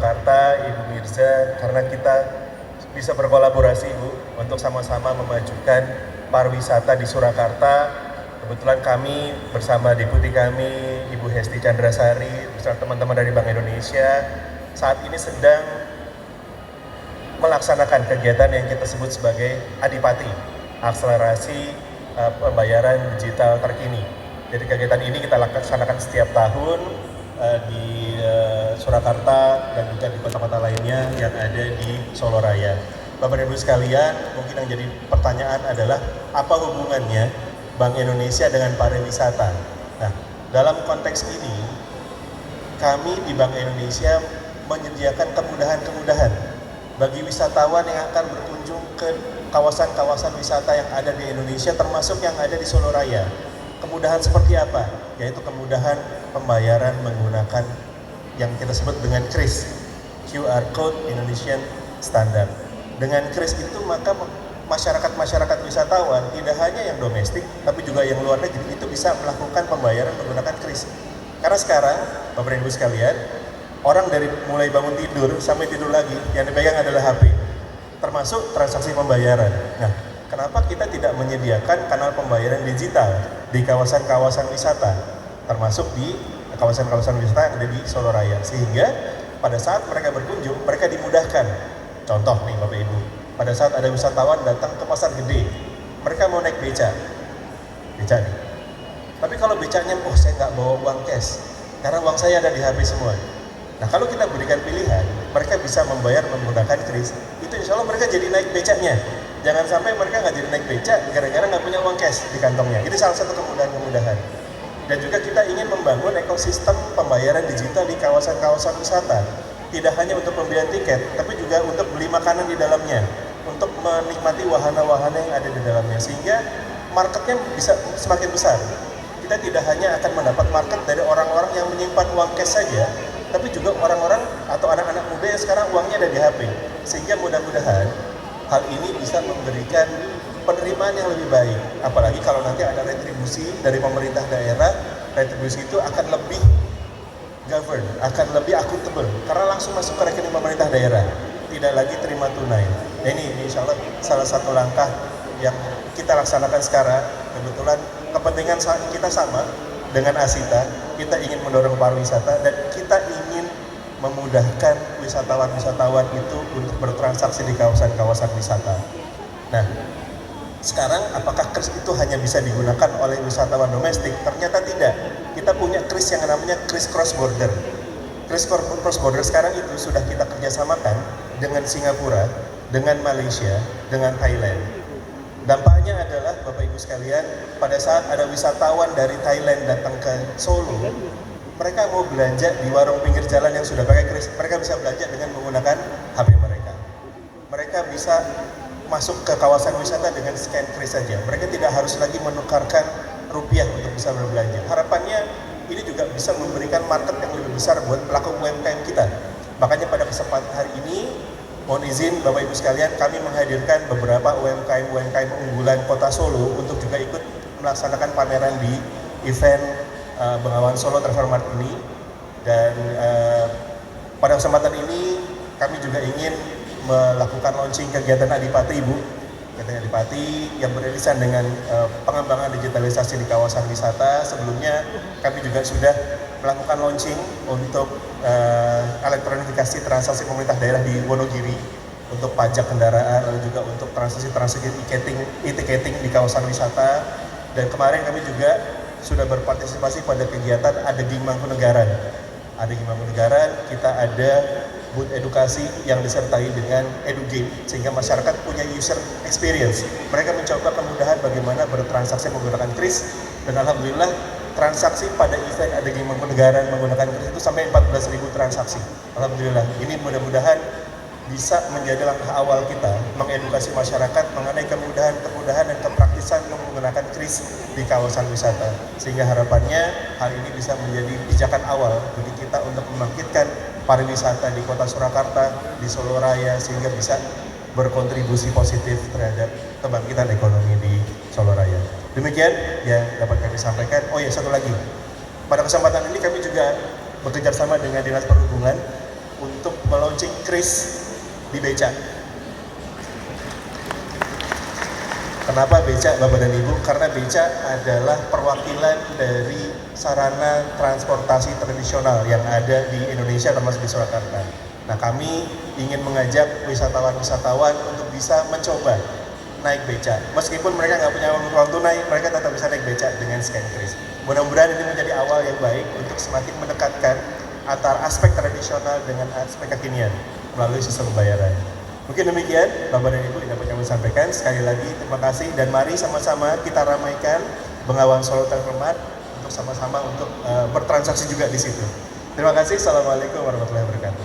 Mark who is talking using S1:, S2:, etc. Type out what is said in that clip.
S1: Surakarta, Ibu Mirza, karena kita bisa berkolaborasi Ibu untuk sama-sama memajukan pariwisata di Surakarta. Kebetulan kami bersama deputi kami, Ibu Hesti Chandrasari, beserta teman-teman dari Bank Indonesia, saat ini sedang melaksanakan kegiatan yang kita sebut sebagai Adipati, akselerasi pembayaran digital terkini. Jadi kegiatan ini kita laksanakan setiap tahun di Surakarta dan juga di kota-kota lainnya yang ada di Solo Raya. Bapak dan Ibu sekalian, mungkin yang jadi pertanyaan adalah apa hubungannya Bank Indonesia dengan pariwisata? Nah, dalam konteks ini, kami di Bank Indonesia menyediakan kemudahan-kemudahan bagi wisatawan yang akan berkunjung ke kawasan-kawasan wisata yang ada di Indonesia, termasuk yang ada di Solo Raya. Kemudahan seperti apa? Yaitu kemudahan pembayaran menggunakan yang kita sebut dengan KRIS, QR Code Indonesian Standard. Dengan KRIS itu maka masyarakat wisatawan tidak hanya yang domestik, tapi juga yang luar negeri itu bisa melakukan pembayaran menggunakan KRIS. Karena sekarang, Bapak dan Ibu sekalian, orang dari mulai bangun tidur sampai tidur lagi yang dipegang adalah HP, termasuk transaksi pembayaran. Nah, kenapa kita tidak menyediakan kanal pembayaran digital di kawasan-kawasan wisata, termasuk di kawasan-kawasan wisata yang ada di Solo Raya, sehingga pada saat mereka berkunjung, mereka dimudahkan. Contoh nih Bapak Ibu, pada saat ada wisatawan datang ke pasar gede, mereka mau naik beca nih. Tapi kalau becanya, saya nggak bawa uang cash, karena uang saya ada di HP semua. Nah, kalau kita berikan pilihan, mereka bisa membayar menggunakan KRIS, itu insya Allah mereka jadi naik becanya. Jangan sampai mereka nggak jadi naik beca gara-gara nggak punya uang cash di kantongnya. Itu salah satu kemudahan-kemudahan. Dan juga kita ingin membangun ekosistem pembayaran digital di kawasan-kawasan wisata. Tidak hanya untuk pembelian tiket, tapi juga untuk beli makanan di dalamnya, untuk menikmati wahana-wahana yang ada di dalamnya, sehingga marketnya bisa semakin besar. Kita tidak hanya akan mendapat market dari orang-orang yang menyimpan uang cash saja, tapi juga orang-orang atau anak-anak muda yang sekarang uangnya ada di HP. Sehingga mudah-mudahan hal ini bisa memberikan penerimaan yang lebih baik. Apalagi kalau nanti ada retribusi dari pemerintah daerah, retribusi itu akan lebih govern, akan lebih akuntabel, karena langsung masuk ke rekening pemerintah daerah, tidak lagi terima tunai. Nah, ini insya Allah salah satu langkah yang kita laksanakan sekarang. Kebetulan kepentingan kita sama dengan Asita, kita ingin mendorong pariwisata dan kita ingin memudahkan wisatawan-wisatawan itu untuk bertransaksi di kawasan-kawasan wisata. Nah, sekarang apakah KRIS itu hanya bisa digunakan oleh wisatawan domestik? Ternyata tidak. Kita punya KRIS yang namanya KRIS Cross Border. KRIS Cross Border sekarang itu sudah kita kerjasamakan dengan Singapura, dengan Malaysia, dengan Thailand. Dampaknya adalah Bapak Ibu sekalian, pada saat ada wisatawan dari Thailand datang ke Solo, mereka mau belanja di warung pinggir jalan yang sudah pakai KRIS, mereka bisa belanja dengan menggunakan HP mereka. Mereka bisa masuk ke kawasan wisata dengan scan KRIS saja. Mereka tidak harus lagi menukarkan rupiah untuk bisa berbelanja. Harapannya ini juga bisa memberikan market yang lebih besar buat pelaku UMKM kita. Makanya pada kesempatan hari ini, mohon izin Bapak Ibu sekalian, kami menghadirkan beberapa UMKM unggulan Kota Solo untuk juga ikut melaksanakan pameran di event Bengawan Solo Travel Mart ini. Dan pada kesempatan ini kami juga ingin melakukan launching kegiatan Adipati Ibu, kegiatan Adipati yang beririsan dengan pengembangan digitalisasi di kawasan wisata. Sebelumnya kami juga sudah melakukan launching untuk elektronifikasi transaksi pemerintah daerah di Wonogiri untuk pajak kendaraan, lalu juga untuk transaksi e-ticketing di kawasan wisata. Dan kemarin kami juga sudah berpartisipasi pada kegiatan Adeging Mangkunegaran. Adeging Mangkunegaran kita ada booth edukasi yang disertai dengan edugame, sehingga masyarakat punya user experience. Mereka mencoba kemudahan bagaimana bertransaksi menggunakan KRIS, dan alhamdulillah transaksi pada event Adeging Mangkunegaran menggunakan KRIS itu sampai 14.000 transaksi. Alhamdulillah, ini mudah-mudahan bisa menjadi langkah awal kita mengedukasi masyarakat mengenai kemudahan-kemudahan dan kepraktisan menggunakan KRIS di kawasan wisata, sehingga harapannya hal ini bisa menjadi pijakan awal bagi kita untuk membangkitkan pariwisata di Kota Surakarta, di Solo Raya, sehingga bisa berkontribusi positif terhadap kebangkitan ekonomi di Solo Raya. Demikian yang dapat kami sampaikan. Oh ya, satu lagi, pada kesempatan ini kami juga bekerja sama dengan Dinas Perhubungan untuk melaunching kris di beca. Kenapa beca, Bapak dan Ibu? Karena beca adalah perwakilan dari sarana transportasi tradisional yang ada di Indonesia termasuk di Surakarta. Nah, kami ingin mengajak wisatawan-wisatawan untuk bisa mencoba naik beca. Meskipun mereka nggak punya uang tunai, mereka tetap bisa naik beca dengan scan kris. Mudah-mudahan ini menjadi awal yang baik untuk semakin mendekatkan antara aspek tradisional dengan aspek kekinian melalui sistem pembayaran. Mungkin demikian, Bapak dan Ibu yang dapat kami sampaikan. Sekali lagi, terima kasih dan mari sama-sama kita ramaikan Bengawan Solo Transmart untuk sama-sama untuk bertransaksi juga di situ. Terima kasih. Assalamualaikum warahmatullahi wabarakatuh.